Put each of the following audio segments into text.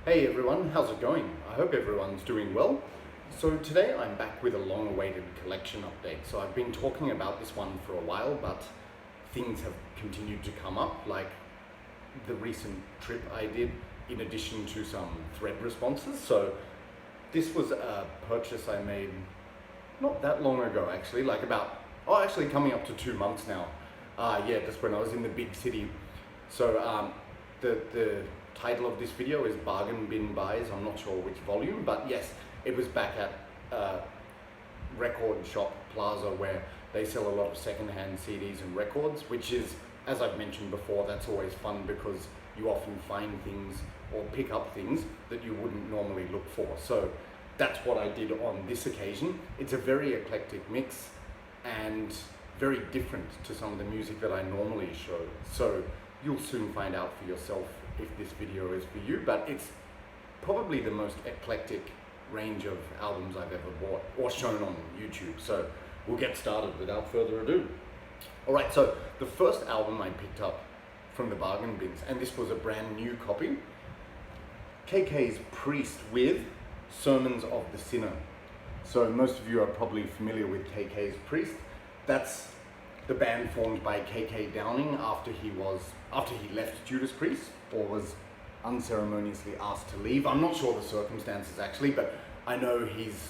Hey everyone, how's it going? I hope everyone's doing well. So today I'm back with a long-awaited collection update. So I've been talking about this one for a while, but things have continued to come up, like the recent trip I did, in addition to some thread responses. So this was a purchase I made not that long ago, actually, actually coming up to 2 months now. Yeah, just when I was in the big city. So the title of this video is Bargain Bin Buys. I'm not sure which volume, but yes, it was back at Record Shop Plaza, where they sell a lot of secondhand CDs and records, which is, as I've mentioned before, that's always fun because you often find things or pick up things that you wouldn't normally look for. So that's what I did on this occasion. It's a very eclectic mix and very different to some of the music that I normally show. So you'll soon find out for yourself if this video is for you, but it's probably the most eclectic range of albums I've ever bought or shown on YouTube. So we'll get started without further ado. All right, so the first album I picked up from the bargain bins, and this was a brand new copy, KKs Priest with Sermons of the Sinner. So most of you are probably familiar with KKs Priest. That's the band formed by KK Downing after he left Judas Priest, or was unceremoniously asked to leave. I'm not sure the circumstances actually, but I know he's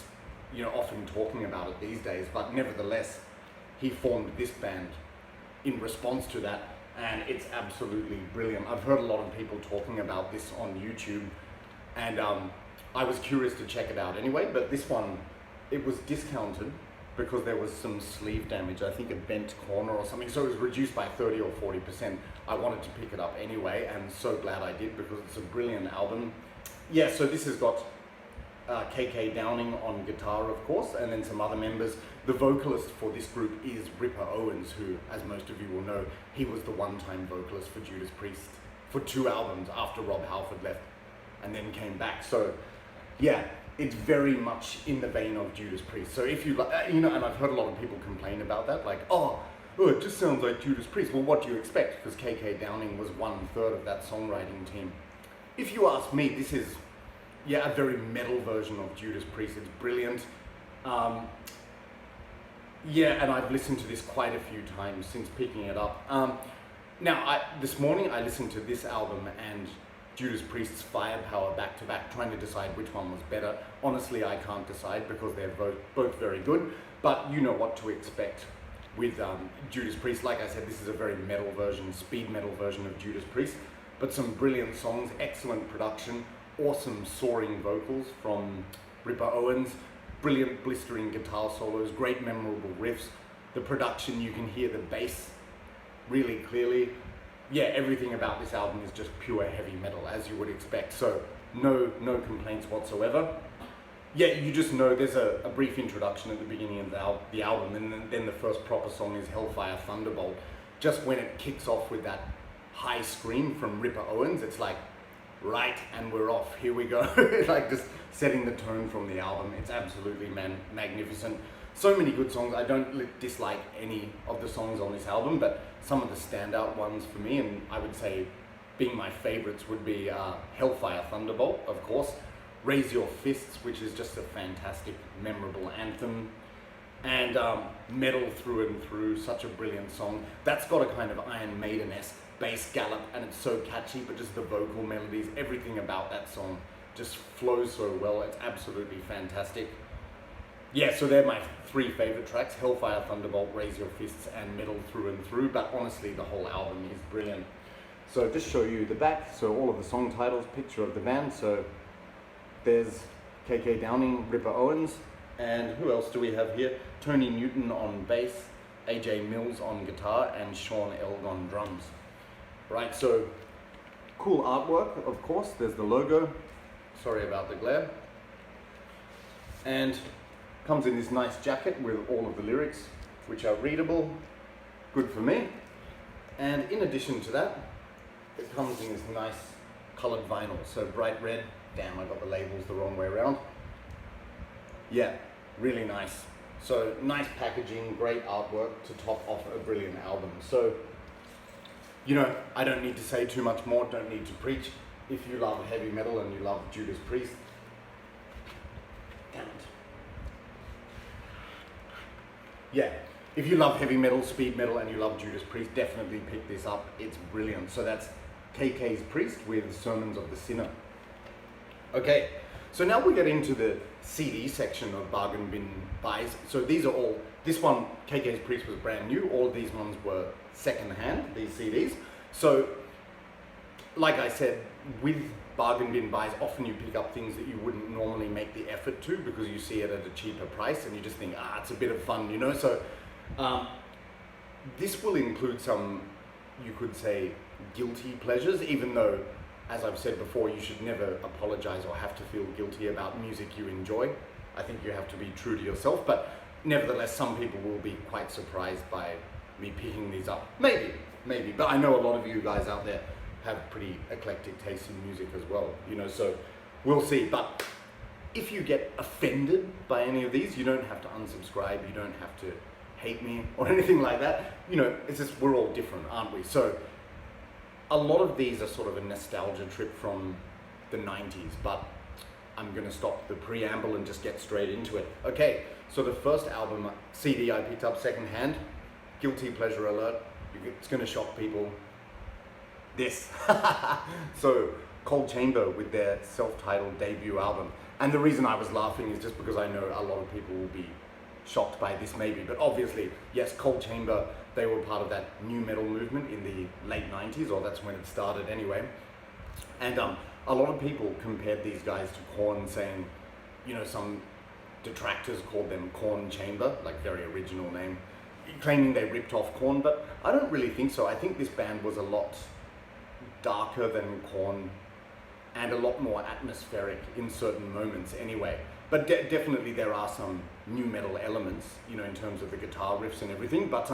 often talking about it these days, but nevertheless he formed this band in response to that, and it's absolutely brilliant. I've heard a lot of people talking about this on YouTube, and I was curious to check it out anyway, but this one, it was discounted because there was some sleeve damage, I think a bent corner or something, so it was reduced by 30 or 40%. I wanted to pick it up anyway, and so glad I did because it's a brilliant album. Yeah, so this has got KK Downing on guitar, of course, and then some other members. The vocalist for this group is Ripper Owens, who, as most of you will know, he was the one-time vocalist for Judas Priest for 2 albums after Rob Halford left and then came back. So yeah, it's very much in the vein of Judas Priest. So if you like, and I've heard a lot of people complain about that, like, oh, it just sounds like Judas Priest. Well, what do you expect? Because KK Downing was 1/3 of that songwriting team. If you ask me, this is, yeah, a very metal version of Judas Priest. It's brilliant. Yeah, and I've listened to this quite a few times since picking it up. Now, this morning I listened to this album and Judas Priest's Firepower back to back, trying to decide which one was better. Honestly, I can't decide because they're both very good, but you know what to expect with Judas Priest. Like I said, this is a very metal version, speed metal version of Judas Priest, but some brilliant songs, excellent production, awesome soaring vocals from Ripper Owens, brilliant blistering guitar solos, great memorable riffs. The production, you can hear the bass really clearly. Yeah, everything about this album is just pure heavy metal, as you would expect. So no complaints whatsoever. Yeah, you just know there's a brief introduction at the beginning of the album, and then the first proper song is Hellfire Thunderbolt. Just when it kicks off with that high scream from Ripper Owens, it's like, right, and we're off, here we go. Like just setting the tone from the album. It's absolutely magnificent. So many good songs. I don't dislike any of the songs on this album, but some of the standout ones for me, and I would say being my favorites, would be Hellfire Thunderbolt, of course, Raise Your Fists, which is just a fantastic, memorable anthem, and Metal Through and Through, such a brilliant song. That's got a kind of Iron Maiden-esque bass gallop, and it's so catchy, but just the vocal melodies, everything about that song just flows so well. It's absolutely fantastic. Yeah, so they're my 3 favorite tracks: Hellfire Thunderbolt, Raise Your Fists, and Metal Through and Through, but honestly, the whole album is brilliant. So just show you the back, so all of the song titles, picture of the band. So there's KK Downing, Ripper Owens, and who else do we have here? Tony Newton on bass, AJ Mills on guitar, and Sean Elg on drums. Right, so cool artwork, of course. There's the logo. Sorry about the glare. And comes in this nice jacket with all of the lyrics, which are readable, good for me. And in addition to that, it comes in this nice colored vinyl, so bright red. Damn, I got the labels the wrong way around. Yeah, really nice. So nice packaging, great artwork to top off a brilliant album. So, I don't need to say too much more, don't need to preach. if you love heavy metal and you love Judas Priest, damn it. Yeah, if you love heavy metal, speed metal, and you love Judas Priest, definitely pick this up. It's brilliant. So that's KKs Priest with Sermons of the Sinner. Okay, so now we get into the CD section of bargain bin buys. So these are all, this one, KKs Priest, was brand new. All of these ones were second hand, these CDs. So, like I said, with bargain bin buys, often you pick up things that you wouldn't normally make the effort to because you see it at a cheaper price and you just think, it's a bit of fun, you know? So this will include some, you could say, guilty pleasures, even though, as I've said before, you should never apologize or have to feel guilty about music you enjoy. I think you have to be true to yourself, but nevertheless, some people will be quite surprised by me picking these up. Maybe, but I know a lot of you guys out there have pretty eclectic taste in music as well, you know, so we'll see. But if you get offended by any of these, you don't have to unsubscribe, you don't have to hate me or anything like that. You know, it's just, we're all different, aren't we? So a lot of these are sort of a nostalgia trip from the 90s, but I'm gonna stop the preamble and just get straight into it. Okay, so the first album, CD I picked up secondhand, guilty pleasure alert, it's gonna shock people. This. So Cold Chamber with their self-titled debut album. And the reason I was laughing is just because I know a lot of people will be shocked by this maybe, but obviously, yes, Cold Chamber, they were part of that new metal movement in the late 90s, or that's when it started anyway. And a lot of people compared these guys to Korn, saying, you know, some detractors called them Korn Chamber, like very original name, claiming they ripped off Korn, but I don't really think so. I think this band was a lot darker than Korn and a lot more atmospheric in certain moments anyway. But definitely there are some new metal elements, you know, in terms of the guitar riffs and everything. But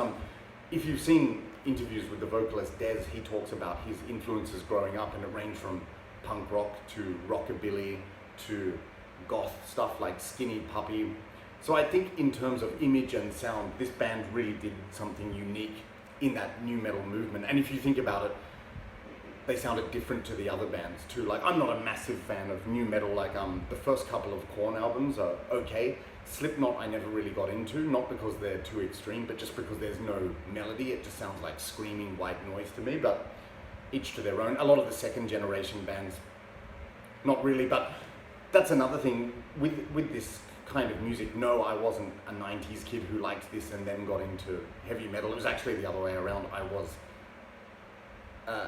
if you've seen interviews with the vocalist Des, he talks about his influences growing up, and it ranged from punk rock to rockabilly to goth stuff like Skinny Puppy. So I think in terms of image and sound, this band really did something unique in that new metal movement. And if you think about it, they sounded different to the other bands too. Like, I'm not a massive fan of new metal. Like the first couple of Korn albums are okay. Slipknot I never really got into, not because they're too extreme, but just because there's no melody. It just sounds like screaming white noise to me, but each to their own. A lot of the second generation bands, not really, but that's another thing with this kind of music. No, I wasn't a 90s kid who liked this and then got into heavy metal. It was actually the other way around. I was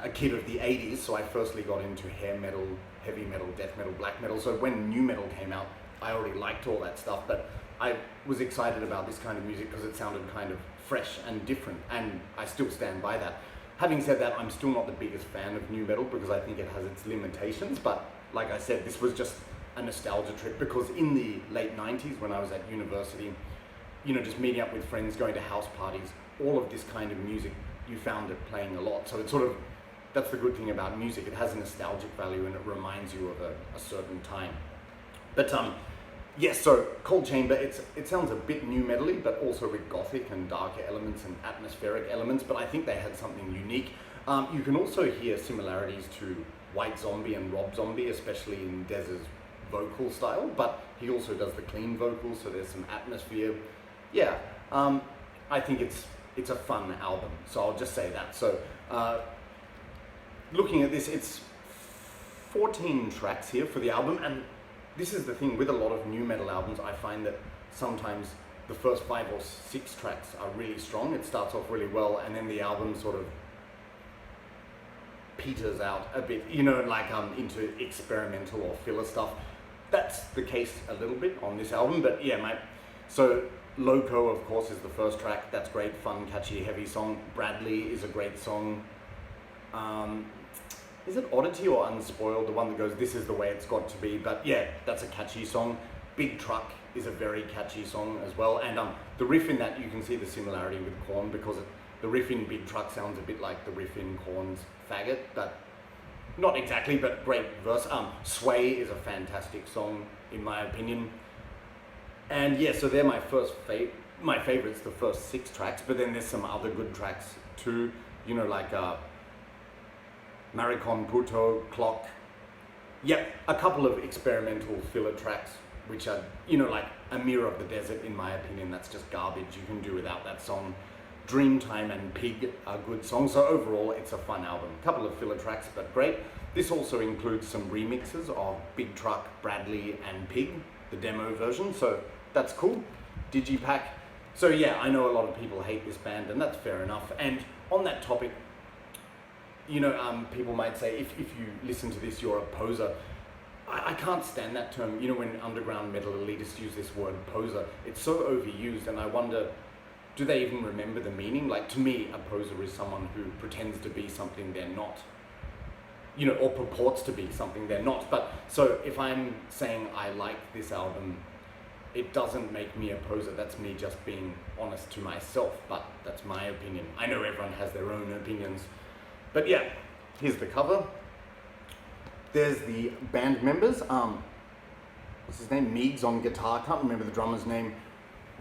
a kid of the 80s, so I firstly got into hair metal, heavy metal, death metal, black metal. So when new metal came out, I already liked all that stuff, but I was excited about this kind of music because it sounded kind of fresh and different, and I still stand by that. Having said that, I'm still not the biggest fan of new metal because I think it has its limitations, but like I said, this was just a nostalgia trip because in the late 90s when I was at university, you know, just meeting up with friends, going to house parties, all of this kind of music, you found it playing a lot. So it's sort of, that's the good thing about music. It has a nostalgic value and it reminds you of a certain time. But yes, so Cold Chamber, it sounds a bit new metal-y, but also with gothic and darker elements and atmospheric elements, but I think they had something unique. You can also hear similarities to White Zombie and Rob Zombie, especially in Dez's vocal style, but he also does the clean vocals, so there's some atmosphere. Yeah, I think it's a fun album, so I'll just say that. So looking at this, it's 14 tracks here for the album, and this is the thing with a lot of new metal albums. I find that sometimes the first 5 or 6 tracks are really strong. It starts off really well, and then the album sort of peters out a bit, you know, like into experimental or filler stuff. That's the case a little bit on this album, but yeah, mate. So Loco, of course, is the first track. That's great, fun, catchy, heavy song. Bradley is a great song. Is it Oddity or Unspoiled, the one that goes, this is the way it's got to be? But yeah, that's a catchy song. Big Truck is a very catchy song as well. And the riff in that, you can see the similarity with Korn because the riff in Big Truck sounds a bit like the riff in Korn's Faggot, but not exactly, but great verse. Sway is a fantastic song, in my opinion. And yeah, so they're my favorites, the first 6 tracks, but then there's some other good tracks too, you know, like Maricon Puto, Clock, yeah, a couple of experimental filler tracks, which are, like A Mirror of the Desert, in my opinion, that's just garbage. You can do without that song. Dreamtime and Pig are good songs, so overall it's a fun album. A couple of filler tracks, but great. This also includes some remixes of Big Truck, Bradley and Pig, the demo version, so that's cool. Digipack. So yeah, I know a lot of people hate this band, and that's fair enough. And on that topic, people might say, if you listen to this, you're a poser. I can't stand that term. When underground metal elitists use this word poser, it's so overused, and I wonder, do they even remember the meaning? Like, to me, a poser is someone who pretends to be something they're not, or purports to be something they're not. But so if I'm saying I like this album, it doesn't make me a poser. That's me just being honest to myself, but that's my opinion. I know everyone has their own opinions. But yeah, here's the cover. There's the band members. What's his name? Meags on guitar. Can't remember the drummer's name.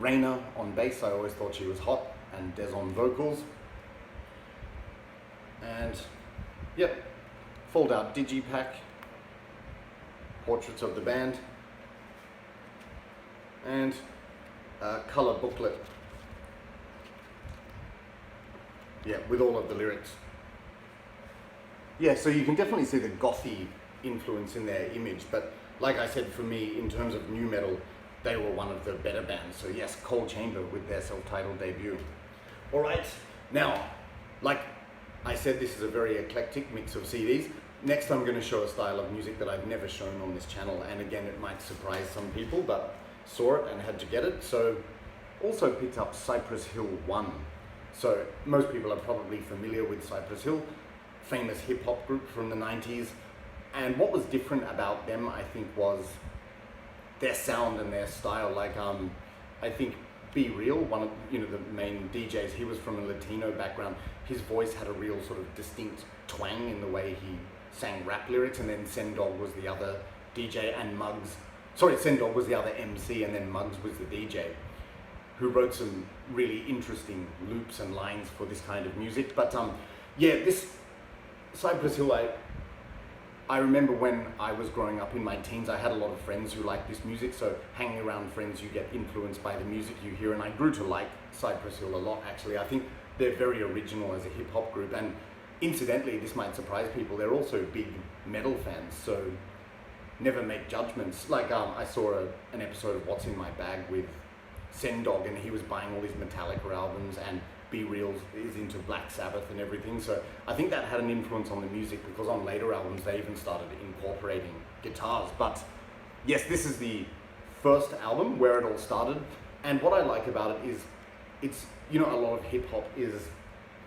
Raina on bass. I always thought she was hot. And Des on vocals. And yep, fold out digipack. Portraits of the band. And a color booklet. Yeah, with all of the lyrics. Yeah, so you can definitely see the gothy influence in their image, but like I said, for me, in terms of new metal, they were one of the better bands. So yes, Cold Chamber with their self-titled debut. All right, now, like I said, this is a very eclectic mix of CDs. Next, I'm going to show a style of music that I've never shown on this channel, and again, it might surprise some people, but saw it and had to get it. So, also picked up Cypress Hill 1. So, most people are probably familiar with Cypress Hill, famous hip-hop group from the 90s. And what was different about them, I think, was their sound and their style. Like, I think Be Real, one of the main DJs, he was from a Latino background. His voice had a real sort of distinct twang in the way he sang rap lyrics, and then Sendog was the other DJ, and Sendog was the other MC, and then Muggs was the DJ, who wrote some really interesting loops and lines for this kind of music. But yeah, this Cypress Hill, I remember when I was growing up in my teens, I had a lot of friends who liked this music, so hanging around friends, you get influenced by the music you hear, and I grew to like Cypress Hill a lot, actually. I think they're very original as a hip-hop group, and incidentally, this might surprise people, they're also big metal fans, so never make judgments. Like, I saw an episode of What's in My Bag with Sendog, and he was buying all these Metallica albums, and Be Real is into Black Sabbath and everything, so I think that had an influence on the music, because on later albums they even started incorporating guitars. But yes, this is the first album where it all started, and what I like about it is it's, a lot of hip hop is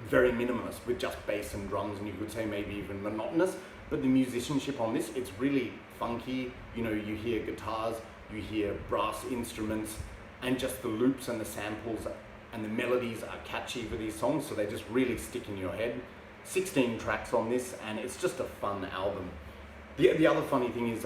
very minimalist with just bass and drums, and you could say maybe even monotonous, but the musicianship on this, it's really funky. You hear guitars, you hear brass instruments, and just the loops and the samples and the melodies are catchy for these songs, so they just really stick in your head. 16 tracks on this, and it's just a fun album. The other funny thing is,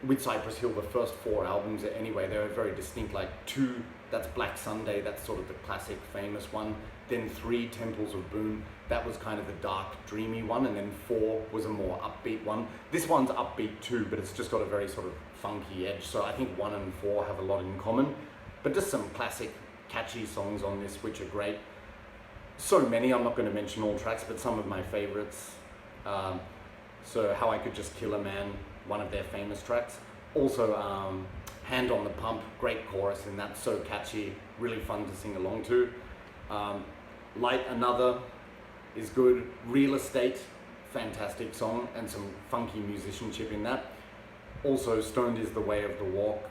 with Cypress Hill, the first 4 albums anyway, they were very distinct. Like 2, that's Black Sunday, that's sort of the classic famous one. Then 3, Temples of Boom, that was kind of the dark, dreamy one. And then 4 was a more upbeat one. This one's upbeat too, but it's just got a very sort of funky edge. So I think 1 and 4 have a lot in common, but just some classic, catchy songs on this, which are great. So many, I'm not going to mention all tracks, but some of my favorites. So How I Could Just Kill a Man, one of their famous tracks. Also, Hand on the Pump, great chorus in that, so catchy, really fun to sing along to. Light Another is good. Real Estate, fantastic song, and some funky musicianship in that. Also, Stoned is the Way of the Walk.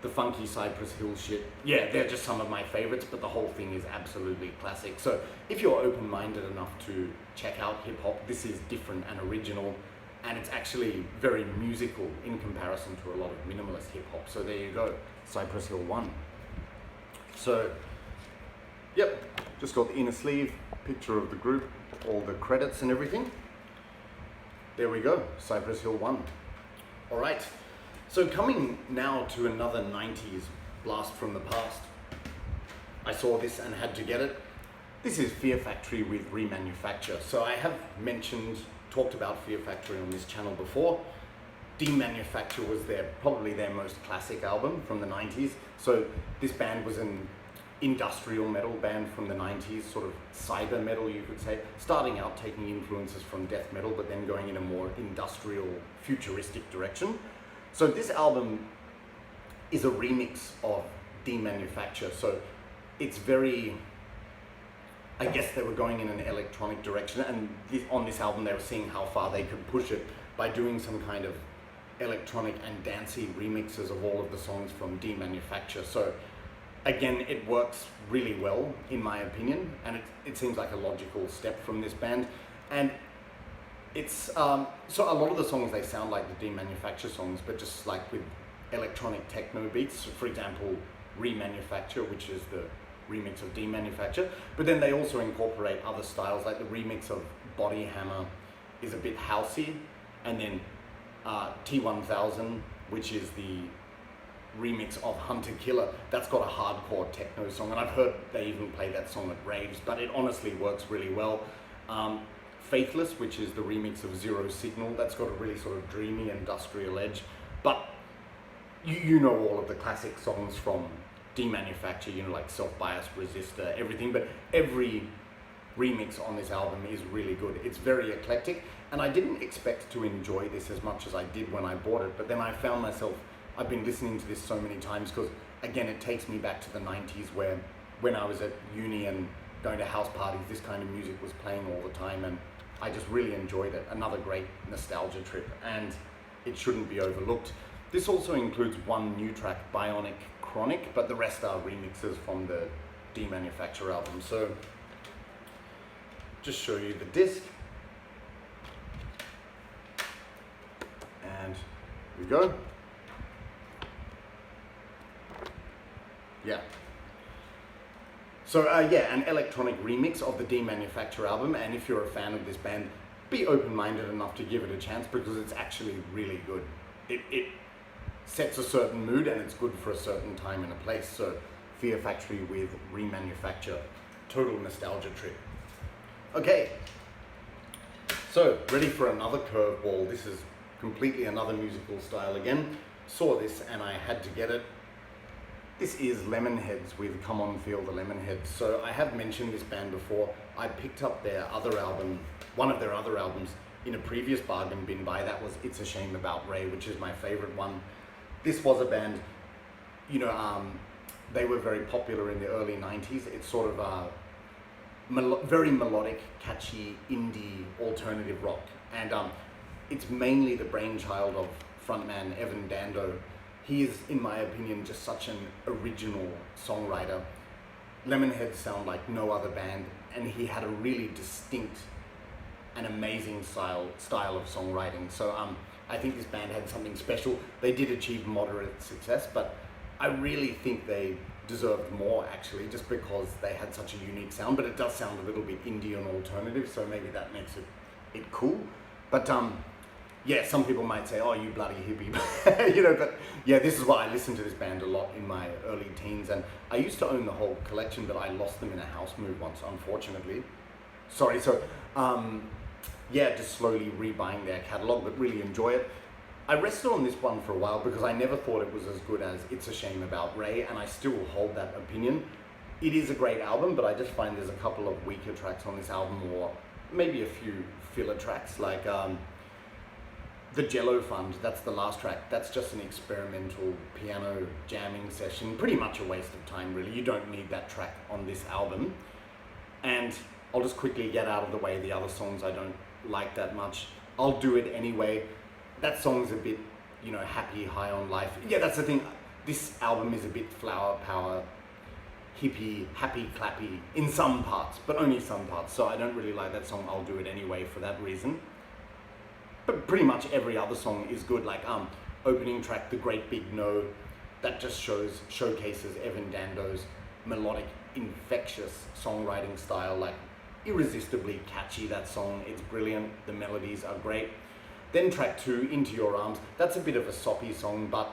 The funky Cypress Hill shit. Yeah, they're just some of my favorites, but the whole thing is absolutely classic. So if you're open-minded enough to check out hip-hop, this is different and original, and it's actually very musical in comparison to a lot of minimalist hip-hop. So there you go, Cypress Hill 1. So, yep, just got the inner sleeve, picture of the group, all the credits and everything. There we go, Cypress Hill 1. All right. So coming now to another 90s blast from the past. I saw this and had to get it. This is Fear Factory with Remanufacture. So I have mentioned talked about Fear Factory on this channel before. Demanufacture was probably their most classic album from the 90s. So this band was an industrial metal band from the 90s, sort of cyber metal you could say, starting out taking influences from death metal but then going in a more industrial, futuristic direction. So this album is a remix of Demanufacture, so it's very, I guess they were going in an electronic direction, and on this album they were seeing how far they could push it by doing some kind of electronic and dancey remixes of all of the songs from Demanufacture. So again, it works really well in my opinion, and it seems like a logical step from this band. And it's so a lot of the songs, they sound like the Demanufacture songs, but just like with electronic techno beats. For example, Remanufacture, which is the remix of Demanufacture, but then they also incorporate other styles, like the remix of Body Hammer is a bit housey, and then T1000, which is the remix of Hunter Killer, that's got a hardcore techno song, and I've heard they even play that song at raves, but it honestly works really well. Faithless, which is the remix of Zero Signal, that's got a really sort of dreamy industrial edge, but you know all of the classic songs from Demanufacture, you know, like Self-Bias, Resistor, everything, but every remix on this album is really good. It's very eclectic, and I didn't expect to enjoy this as much as I did when I bought it, but then I found myself, I've been listening to this so many times because, again, it takes me back to the 90s where when I was at uni and going to house parties, this kind of music was playing all the time, and I just really enjoyed it. Another great nostalgia trip, and it shouldn't be overlooked. This also includes one new track, Bionic Chronic, but the rest are remixes from the Demanufacture album. So just show you the disc, and here we go. Yeah. So yeah, an electronic remix of the Demanufacture album, and if you're a fan of this band, be open-minded enough to give it a chance because it's actually really good. It sets a certain mood and it's good for a certain time and a place. So Fear Factory with Remanufacture, total nostalgia trip. Okay, so ready for another curveball. This is completely another musical style again. Saw this and I had to get it. This is Lemonheads with Come On Feel the Lemonheads. So I have mentioned this band before. I picked up their other album, one of their other albums, in a previous bargain bin buy. That was It's a Shame About Ray, which is my favorite one. This was a band, you know, they were very popular in the early 90s. It's sort of very melodic, catchy, indie, alternative rock. And it's mainly the brainchild of frontman Evan Dando. He is, in my opinion, just such an original songwriter. Lemonheads sound like no other band, and he had a really distinct and amazing style of songwriting. So I think this band had something special. They did achieve moderate success, but I really think they deserved more, actually, just because they had such a unique sound. But it does sound a little bit indie and alternative, so maybe that makes it cool. But yeah, some people might say, oh, you bloody hippie, you know, but yeah, this is why I listened to this band a lot in my early teens, and I used to own the whole collection, but I lost them in a house move once, unfortunately. Sorry, so yeah, just slowly rebuying their catalog, but really enjoy it. I rested on this one for a while because I never thought it was as good as It's a Shame About Ray, and I still hold that opinion. It is a great album, but I just find there's a couple of weaker tracks on this album, or maybe a few filler tracks, like The Jello Fund, that's the last track. That's just an experimental piano jamming session, pretty much a waste of time, really. You don't need that track on this album. And I'll just quickly get out of the way the other songs I don't like that much. I'll Do It Anyway. That song's a bit, you know, happy, high on life. Yeah, that's the thing. This album is a bit flower power, hippie, happy, clappy in some parts, but only some parts. So I don't really like that song, I'll Do It Anyway, for that reason. But pretty much every other song is good, like opening track, The Great Big No, that just showcases Evan Dando's melodic, infectious songwriting style, like irresistibly catchy, that song, it's brilliant, the melodies are great. Then track 2, Into Your Arms, that's a bit of a soppy song, but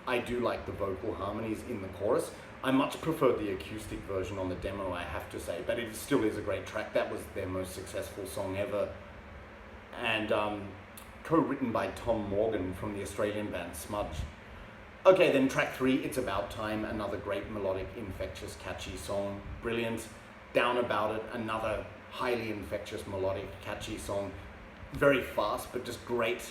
I do like the vocal harmonies in the chorus. I much prefer the acoustic version on the demo, I have to say, but it still is a great track. That was their most successful song ever. and co-written by Tom Morgan from the Australian band Smudge. Okay, then track 3, It's About Time, another great melodic, infectious, catchy song, brilliant. Down About It, another highly infectious, melodic, catchy song, very fast, but just great,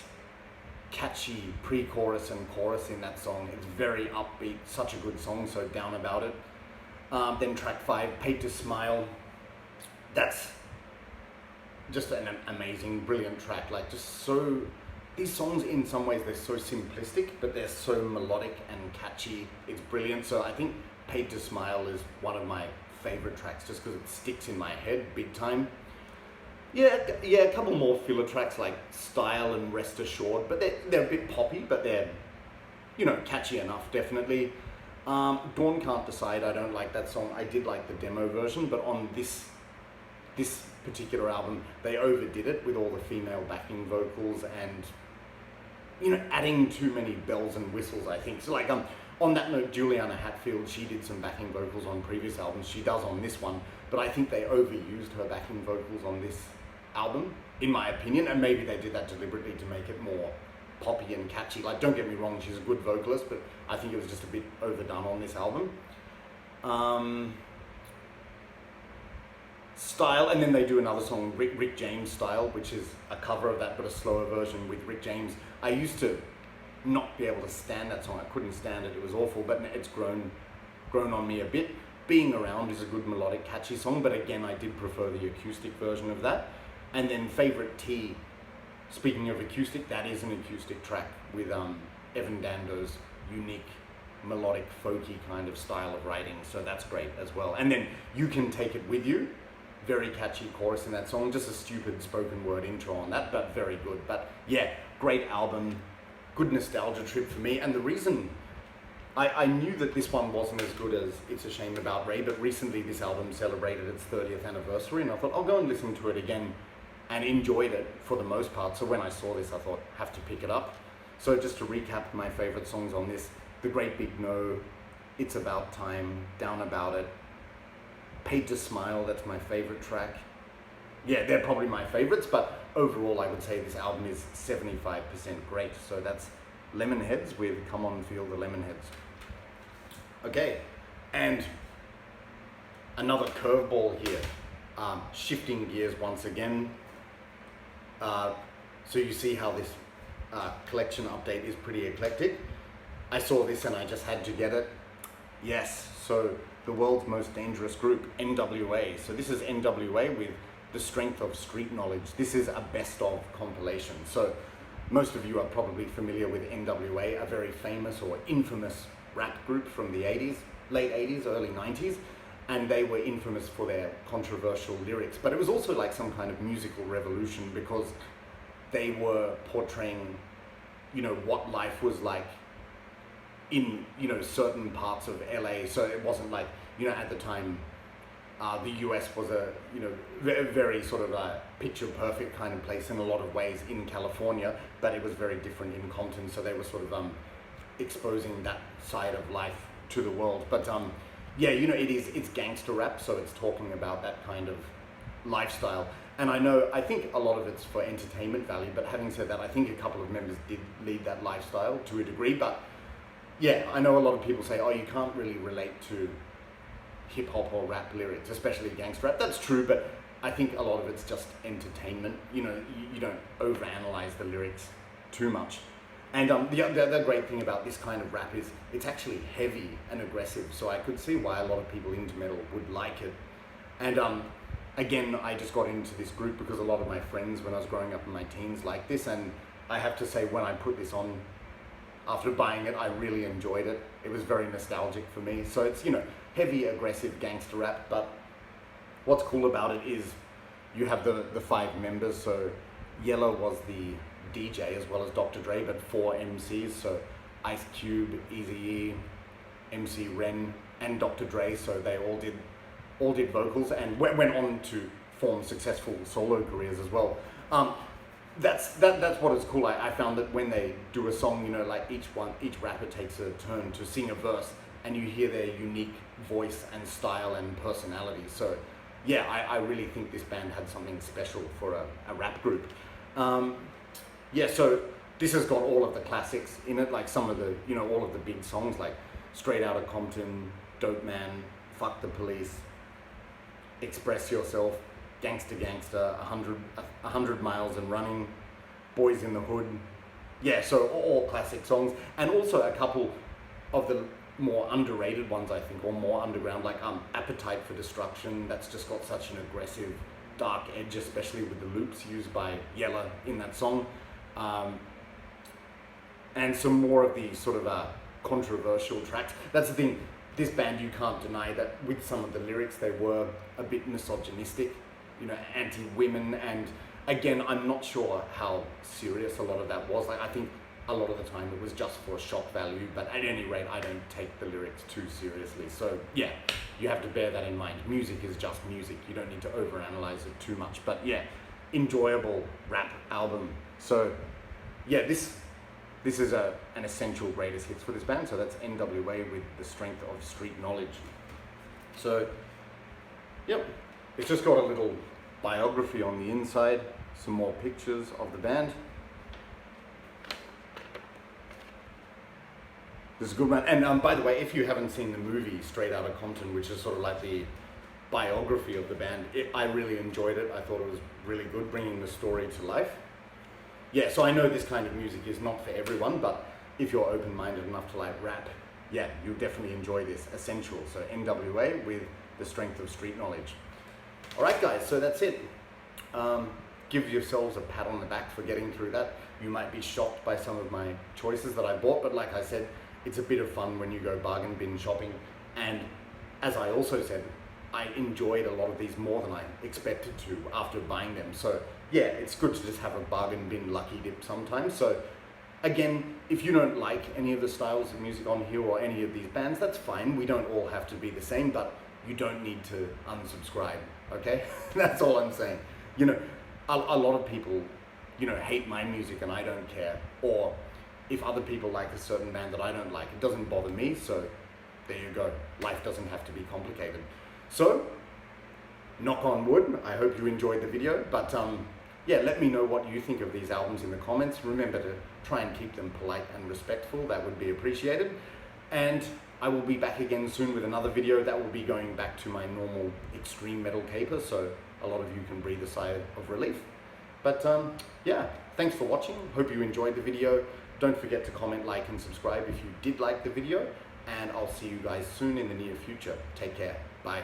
catchy pre-chorus and chorus in that song. It's very upbeat, such a good song, so Down About It. Then track 5, Paid to Smile, that's just an amazing, brilliant track, like just so, these songs in some ways they're so simplistic, but they're so melodic and catchy, it's brilliant. So I think Paid to Smile is one of my favorite tracks just because it sticks in my head big time. Yeah, a couple more filler tracks like Style and Rest Assured, but they're a bit poppy, but they're, you know, catchy enough, definitely. Dawn Can't Decide, I don't like that song. I did like the demo version, but on this particular album, they overdid it with all the female backing vocals and, you know, adding too many bells and whistles, I think. So like, on that note, Juliana Hatfield, she did some backing vocals on previous albums. She does on this one, but I think they overused her backing vocals on this album, in my opinion, and maybe they did that deliberately to make it more poppy and catchy. Like, don't get me wrong, she's a good vocalist, but I think it was just a bit overdone on this album. Style, and then they do another song, Rick James Style, which is a cover of that, but a slower version with Rick James. I used to not be able to stand that song. I couldn't stand it. It was awful, but it's grown on me a bit. Being Around is a good melodic, catchy song, but again, I did prefer the acoustic version of that. And then Favorite Tea, speaking of acoustic, that is an acoustic track with Evan Dando's unique melodic, folky kind of style of writing, so that's great as well. And then You Can Take It With You, very catchy chorus in that song, just a stupid spoken word intro on that, but very good. But yeah, great album, good nostalgia trip for me. And the reason I knew that this one wasn't as good as It's a Shame About Ray, but recently this album celebrated its 30th anniversary, and I thought I'll go and listen to it again, and enjoyed it for the most part. So when I saw this, I thought, have to pick it up. So just to recap my favorite songs on this, The Great Big No, It's About Time, Down About It, Paid to Smile, that's my favorite track. Yeah, they're probably my favorites, but overall I would say this album is 75% great. So that's Lemonheads with Come On Feel the Lemonheads. Okay, and another curveball here, shifting gears once again. So you see how this collection update is pretty eclectic. I saw this and I just had to get it. Yes, so the world's most dangerous group, NWA. So this is NWA with The Strength of Street Knowledge. This is a best of compilation. So most of you are probably familiar with NWA, a very famous or infamous rap group from the 80s, late 80s, early 90s. And they were infamous for their controversial lyrics. But it was also like some kind of musical revolution because they were portraying, you know, what life was like in, you know, certain parts of LA. So it wasn't like, you know, at the time, the US was a, you know, very sort of a picture perfect kind of place in a lot of ways in California, but it was very different in Compton. So they were sort of exposing that side of life to the world. But yeah, you know, it's gangster rap, so it's talking about that kind of lifestyle. And I think a lot of it's for entertainment value, but having said that, I think a couple of members did lead that lifestyle to a degree. But yeah, I know a lot of people say, oh, you can't really relate to hip hop or rap lyrics, especially gangster rap. That's true, but I think a lot of it's just entertainment. You know, you don't overanalyze the lyrics too much. And the other great thing about this kind of rap is it's actually heavy and aggressive, so I could see why a lot of people into metal would like it. And again, I just got into this group because a lot of my friends when I was growing up in my teens liked this, and I have to say when I put this on, after buying it, I really enjoyed it. It was very nostalgic for me. So it's, you know, heavy, aggressive gangster rap, but what's cool about it is you have the 5 members. So Yellow was the DJ as well as Dr. Dre, but 4 MCs, so Ice Cube, Eazy-E, MC Ren, and Dr. Dre, so they all did vocals and went on to form successful solo careers as well. That's what is cool. I found that when they do a song, you know, like each rapper takes a turn to sing a verse, and you hear their unique voice and style and personality. So yeah, I really think this band had something special for a rap group. Yeah, so this has got all of the classics in it, like some of the, you know, all of the big songs like Straight Outta Compton, Dope Man, Fuck the Police, Express Yourself, Gangsta Gangsta, 100 Miles and Running, Boys in the Hood. Yeah, so all classic songs, and also a couple of the more underrated ones, I think, or more underground, like Appetite for Destruction. That's just got such an aggressive, dark edge, especially with the loops used by Yella in that song. And some more of the sort of controversial tracks. That's the thing, this band, you can't deny that with some of the lyrics, they were a bit misogynistic, you know, anti-women, and again, I'm not sure how serious a lot of that was. Like, I think a lot of the time it was just for shock value, but at any rate, I don't take the lyrics too seriously. So yeah, you have to bear that in mind. Music is just music. You don't need to overanalyze it too much, but yeah, enjoyable rap album. So yeah, this is an essential greatest hits for this band. So that's NWA with The Strength of Street Knowledge. So yep, it's just got a little biography on the inside, some more pictures of the band. This is a good one. And by the way, if you haven't seen the movie Straight Outta Compton, which is sort of like the biography of the band, I really enjoyed it. I thought it was really good, bringing the story to life. Yeah, so I know this kind of music is not for everyone, but if you're open-minded enough to like rap, yeah, you'll definitely enjoy this. Essential. So NWA with The Strength of Street Knowledge. All right, guys, so that's it. Give yourselves a pat on the back for getting through that. You might be shocked by some of my choices that I bought, but like I said, it's a bit of fun when you go bargain bin shopping. And as I also said, I enjoyed a lot of these more than I expected to after buying them. So yeah, it's good to just have a bargain bin lucky dip sometimes. So again, if you don't like any of the styles of music on here or any of these bands, that's fine. We don't all have to be the same, but you don't need to unsubscribe, okay? That's all I'm saying. You know, a lot of people, you know, hate my music and I don't care. Or if other people like a certain band that I don't like, it doesn't bother me, so there you go. Life doesn't have to be complicated. So, knock on wood, I hope you enjoyed the video, but yeah, let me know what you think of these albums in the comments. Remember to try and keep them polite and respectful, that would be appreciated. And I will be back again soon with another video that will be going back to my normal extreme metal caper, so a lot of you can breathe a sigh of relief. But yeah, thanks for watching, hope you enjoyed the video. Don't forget to comment, like, and subscribe if you did like the video, and I'll see you guys soon in the near future. Take care, bye.